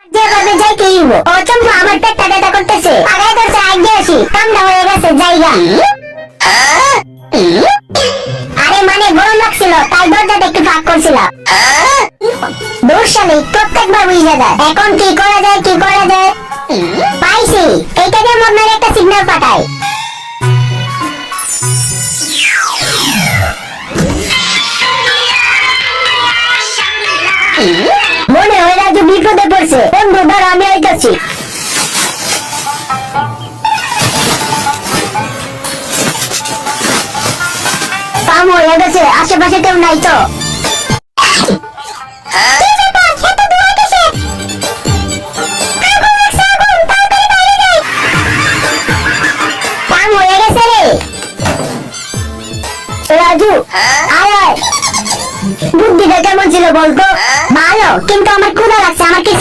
যেভাবে যাই কে ইবো ও চম্পু আমার পেটটা ব্যথা করতেছে আগায় তো আগে আসি কামটা হয়ে গেছে জায়গা আরে মানে গরম লাগছিল তাই দরজাটা একটু ফাঁক করছিলাম দোষালি প্রত্যেকবার বুঝে যায় এখন কি করা যায় পাইছি এইটা দিয়ে মনের একটা সিগন্যাল পাঠাই মনে হয় রাজু বিপদে পড়ছে বন্ধু ধর আমি আইতাছি কাম হয়ে গেছে আশেপাশে কেউ নাই তো কাম হয়ে গেছে রে রাজু আয় আয় বুদ্ধিটা কেমন ছিল বলতো ভালো কিন্তু আমার ক্ষুধা লাগছে আমার